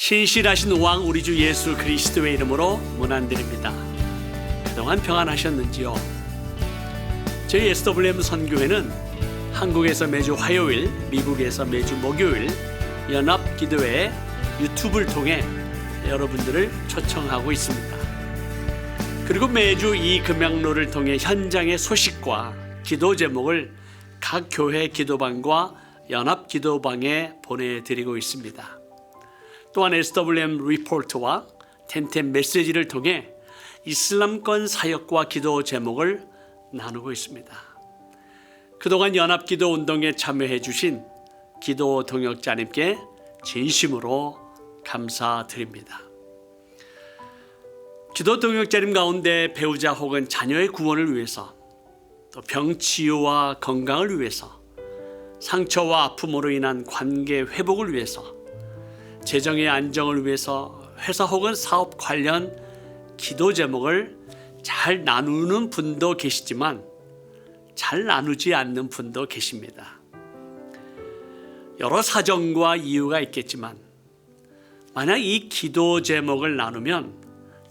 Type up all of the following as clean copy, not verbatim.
신실하신 왕 우리 주 예수 그리스도의 이름으로 문안드립니다. 그동안 평안하셨는지요? 저희 SWM 선교회는 한국에서 매주 화요일, 미국에서 매주 목요일 연합기도회 유튜브를 통해 여러분들을 초청하고 있습니다. 그리고 매주 이 금양로를 통해 현장의 소식과 기도 제목을 각 교회 기도방과 연합기도방에 보내드리고 있습니다. 또한 SWM 리포트와 텐텐 메시지를 통해 이슬람권 사역과 기도 제목을 나누고 있습니다. 그동안 연합기도 운동에 참여해 주신 기도 동역자님께 진심으로 감사드립니다. 기도 동역자님 가운데 배우자 혹은 자녀의 구원을 위해서, 또 병치유와 건강을 위해서, 상처와 아픔으로 인한 관계 회복을 위해서, 재정의 안정을 위해서 회사 혹은 사업 관련 기도 제목을 잘 나누는 분도 계시지만 잘 나누지 않는 분도 계십니다. 여러 사정과 이유가 있겠지만 만약 이 기도 제목을 나누면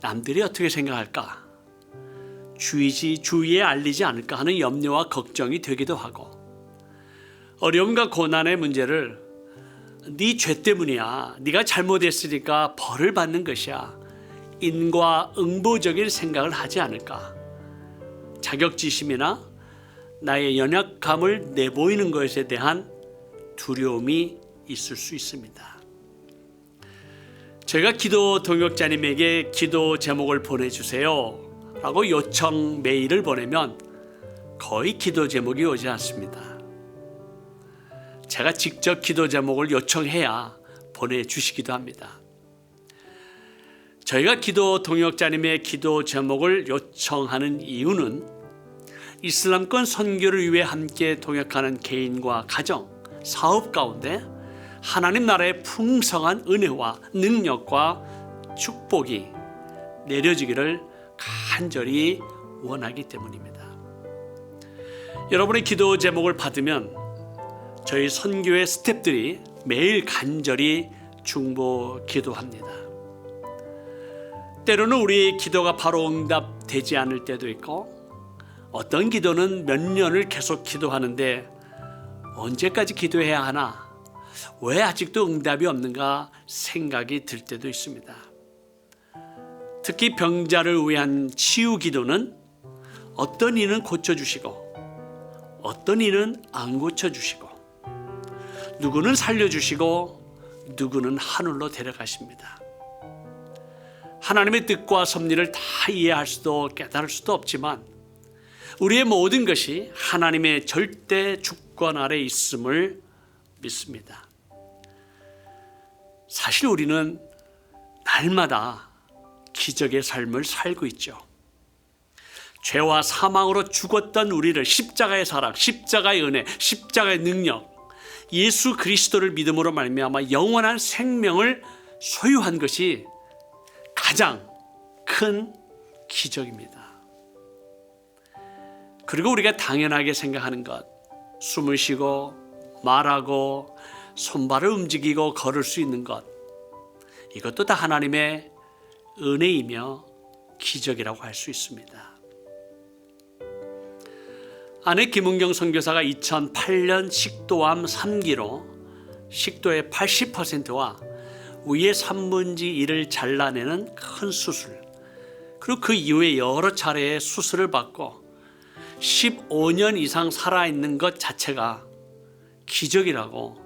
남들이 어떻게 생각할까? 주위에 알리지 않을까 하는 염려와 걱정이 되기도 하고, 어려움과 고난의 문제를 네 죄 때문이야, 네가 잘못했으니까 벌을 받는 것이야, 인과응보적인 생각을 하지 않을까? 자격지심이나 나의 연약함을 내보이는 것에 대한 두려움이 있을 수 있습니다. 제가 기도 동역자님에게 기도 제목을 보내주세요 라고 요청 메일을 보내면 거의 기도 제목이 오지 않습니다. 제가 직접 기도 제목을 요청해야 보내주시기도 합니다. 저희가 기도 동역자님의 기도 제목을 요청하는 이유는 이슬람권 선교를 위해 함께 동역하는 개인과 가정, 사업 가운데 하나님 나라의 풍성한 은혜와 능력과 축복이 내려지기를 간절히 원하기 때문입니다. 여러분의 기도 제목을 받으면 저희 선교회 스태프들이 매일 간절히 중보 기도합니다. 때로는 우리의 기도가 바로 응답되지 않을 때도 있고, 어떤 기도는 몇 년을 계속 기도하는데 언제까지 기도해야 하나, 왜 아직도 응답이 없는가 생각이 들 때도 있습니다. 특히 병자를 위한 치유 기도는 어떤 이는 고쳐주시고 어떤 이는 안 고쳐주시고, 누구는 살려주시고 누구는 하늘로 데려가십니다. 하나님의 뜻과 섭리를 다 이해할 수도 깨달을 수도 없지만 우리의 모든 것이 하나님의 절대 주권 아래 있음을 믿습니다. 사실 우리는 날마다 기적의 삶을 살고 있죠. 죄와 사망으로 죽었던 우리를 십자가의 사랑, 십자가의 은혜, 십자가의 능력, 예수 그리스도를 믿음으로 말미암아 영원한 생명을 소유한 것이 가장 큰 기적입니다. 그리고 우리가 당연하게 생각하는 것, 숨을 쉬고 말하고 손발을 움직이고 걸을 수 있는 것, 이것도 다 하나님의 은혜이며 기적이라고 할 수 있습니다. 아내 김은경 선교사가 2008년 식도암 3기로 식도의 80%와 위의 3분의 1을 잘라내는 큰 수술, 그리고 그 이후에 여러 차례의 수술을 받고 15년 이상 살아있는 것 자체가 기적이라고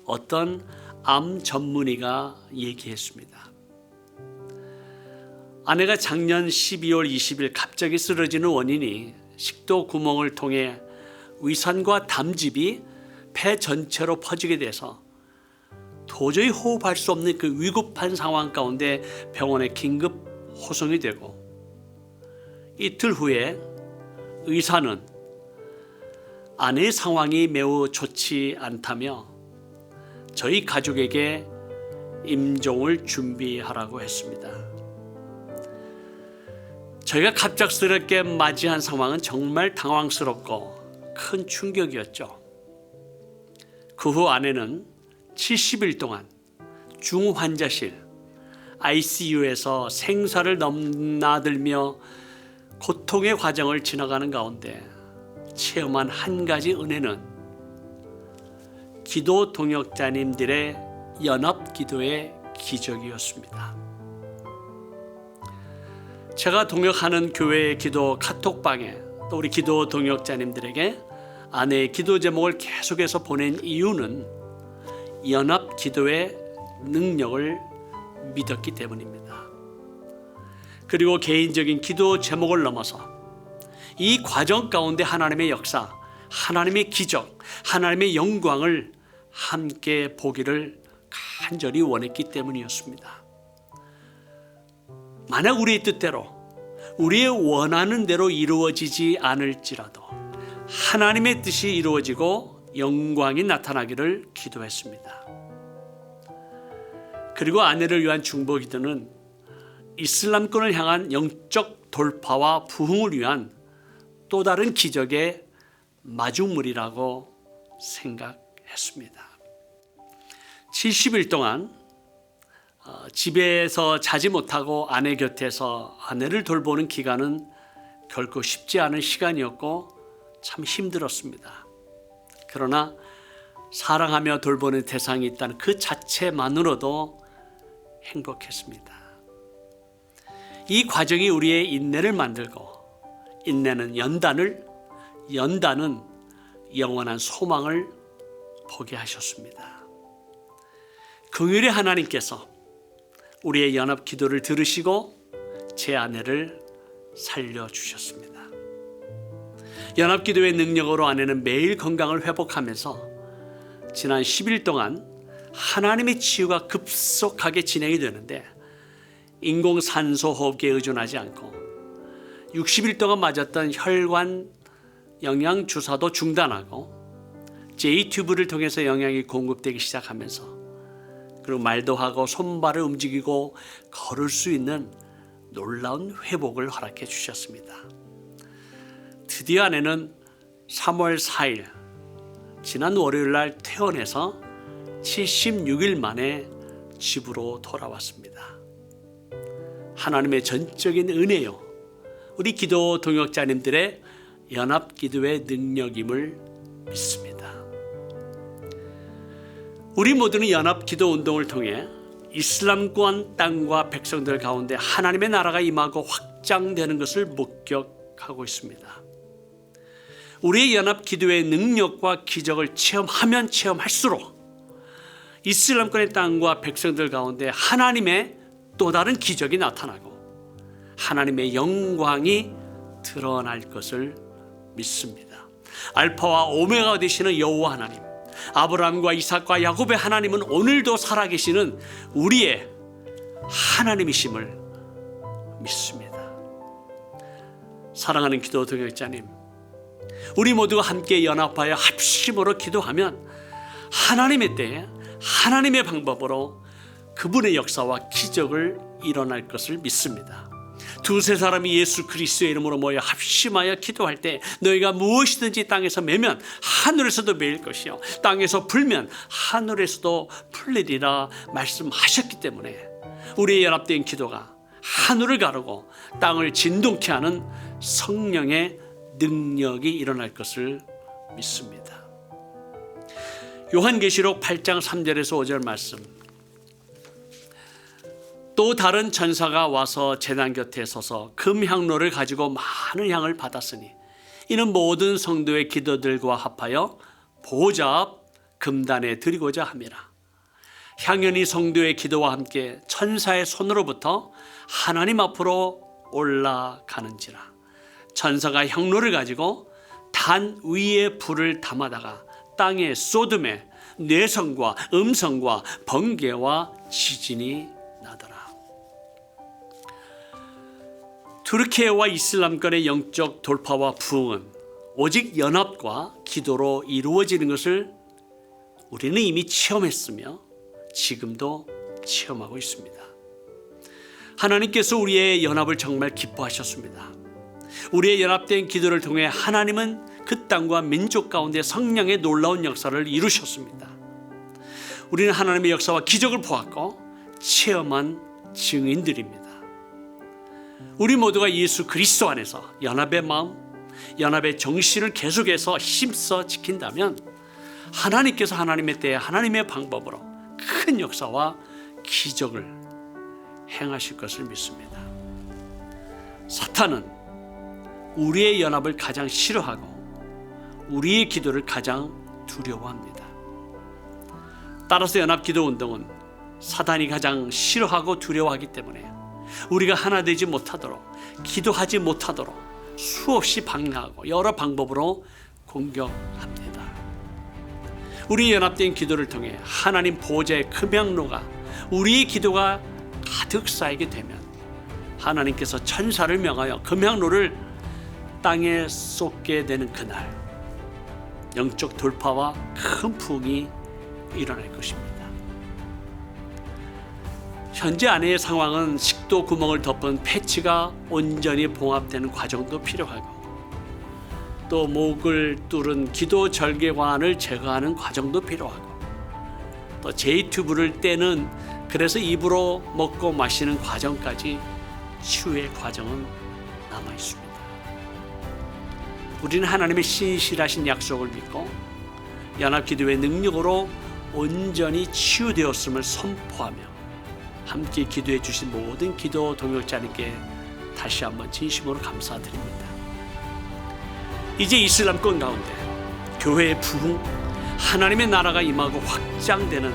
어떤 암 전문의가 얘기했습니다. 아내가 작년 12월 20일 갑자기 쓰러지는 원인이 식도 구멍을 통해 위산과 담즙이 폐 전체로 퍼지게 돼서 도저히 호흡할 수 없는 그 위급한 상황 가운데 병원에 긴급 호송이 되고, 이틀 후에 의사는 아내의 상황이 매우 좋지 않다며 저희 가족에게 임종을 준비하라고 했습니다. 저희가 갑작스럽게 맞이한 상황은 정말 당황스럽고 큰 충격이었죠. 그 후 아내는 70일 동안 중환자실, ICU에서 생사를 넘나들며 고통의 과정을 지나가는 가운데 체험한 한 가지 은혜는 기도 동역자님들의 연합 기도의 기적이었습니다. 제가 동역하는 교회의 기도 카톡방에 또 우리 기도 동역자님들에게 아내의 기도 제목을 계속해서 보낸 이유는 연합 기도의 능력을 믿었기 때문입니다. 그리고 개인적인 기도 제목을 넘어서 이 과정 가운데 하나님의 역사, 하나님의 기적, 하나님의 영광을 함께 보기를 간절히 원했기 때문이었습니다. 만약 우리의 뜻대로, 우리의 원하는 대로 이루어지지 않을지라도 하나님의 뜻이 이루어지고 영광이 나타나기를 기도했습니다. 그리고 아내를 위한 중보 기도는 이슬람권을 향한 영적 돌파와 부흥을 위한 또 다른 기적의 마중물이라고 생각했습니다. 70일 동안 집에서 자지 못하고 아내 곁에서 아내를 돌보는 기간은 결코 쉽지 않은 시간이었고 참 힘들었습니다. 그러나 사랑하며 돌보는 대상이 있다는 그 자체만으로도 행복했습니다. 이 과정이 우리의 인내를 만들고 인내는 연단을, 연단은 영원한 소망을 보게 하셨습니다. 긍휼의 하나님께서 우리의 연합 기도를 들으시고 제 아내를 살려주셨습니다. 연합 기도의 능력으로 아내는 매일 건강을 회복하면서 지난 10일 동안 하나님의 치유가 급속하게 진행이 되는데 인공산소 호흡기에 의존하지 않고 60일 동안 맞았던 혈관 영양 주사도 중단하고 J튜브를 통해서 영양이 공급되기 시작하면서 그리고 말도 하고 손발을 움직이고 걸을 수 있는 놀라운 회복을 허락해 주셨습니다. 드디어 아내는 3월 4일 지난 월요일 날 퇴원해서 76일 만에 집으로 돌아왔습니다. 하나님의 전적인 은혜요, 우리 기도 동역자님들의 연합 기도의 능력임을 믿습니다. 우리 모두는 연합 기도 운동을 통해 이슬람권 땅과 백성들 가운데 하나님의 나라가 임하고 확장되는 것을 목격하고 있습니다. 우리의 연합 기도의 능력과 기적을 체험하면 체험할수록 이슬람권의 땅과 백성들 가운데 하나님의 또 다른 기적이 나타나고 하나님의 영광이 드러날 것을 믿습니다. 알파와 오메가가 되시는 여호와 하나님, 아브라함과 이삭과 야곱의 하나님은 오늘도 살아계시는 우리의 하나님이심을 믿습니다. 사랑하는 기도 동역자님, 우리 모두가 함께 연합하여 합심으로 기도하면 하나님의 때에 하나님의 방법으로 그분의 역사와 기적을 일어날 것을 믿습니다. 두세 사람이 예수 그리스도의 이름으로 모여 합심하여 기도할 때 너희가 무엇이든지 땅에서 매면 하늘에서도 매일 것이요 땅에서 불면 하늘에서도 풀리리라 말씀하셨기 때문에 우리의 연합된 기도가 하늘을 가르고 땅을 진동케 하는 성령의 능력이 일어날 것을 믿습니다. 요한계시록 8장 3절에서 5절 말씀, 또 다른 천사가 와서 제단 곁에 서서 금향로를 가지고 많은 향을 받았으니 이는 모든 성도의 기도들과 합하여 보호자 앞 금단에 드리고자 함이라. 향연이 성도의 기도와 함께 천사의 손으로부터 하나님 앞으로 올라가는지라. 천사가 향로를 가지고 단 위에 불을 담아다가 땅에 쏟음에 뇌성과 음성과 번개와 지진이 나더라. 투르키예와 이슬람권의 영적 돌파와 부흥은 오직 연합과 기도로 이루어지는 것을 우리는 이미 체험했으며 지금도 체험하고 있습니다. 하나님께서 우리의 연합을 정말 기뻐하셨습니다. 우리의 연합된 기도를 통해 하나님은 그 땅과 민족 가운데 성령의 놀라운 역사를 이루셨습니다. 우리는 하나님의 역사와 기적을 보았고 체험한 증인들입니다. 우리 모두가 예수 그리스도 안에서 연합의 마음, 연합의 정신을 계속해서 힘써 지킨다면 하나님께서 하나님의 때에 하나님의 방법으로 큰 역사와 기적을 행하실 것을 믿습니다. 사탄은 우리의 연합을 가장 싫어하고 우리의 기도를 가장 두려워합니다. 따라서 연합기도 운동은 사탄이 가장 싫어하고 두려워하기 때문에 우리가 하나 되지 못하도록, 기도하지 못하도록 수없이 방해하고 여러 방법으로 공격합니다. 우리 연합된 기도를 통해 하나님 보호자의 금양로가 우리의 기도가 가득 쌓이게 되면 하나님께서 천사를 명하여 금양로를 땅에 쏟게 되는 그날, 영적 돌파와 큰 부흥이 일어날 것입니다. 현재 아내의 상황은 식도 구멍을 덮은 패치가 온전히 봉합되는 과정도 필요하고, 또 목을 뚫은 기도 절개관을 제거하는 과정도 필요하고, 또 J-튜브를 떼는, 그래서 입으로 먹고 마시는 과정까지 치유의 과정은 남아 있습니다. 우리는 하나님의 신실하신 약속을 믿고 연합기도의 능력으로 온전히 치유되었음을 선포하며 함께 기도해 주신 모든 기도 동역자님께 다시 한번 진심으로 감사드립니다. 이제 이슬람권 가운데 교회의 부흥, 하나님의 나라가 임하고 확장되는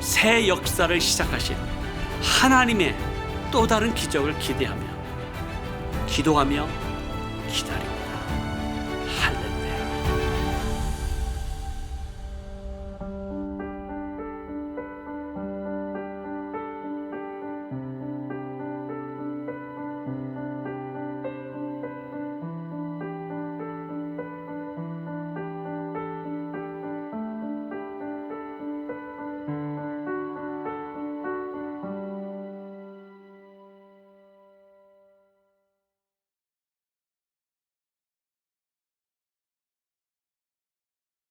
새 역사를 시작하신 하나님의 또 다른 기적을 기대하며 기도하며 기다립니다.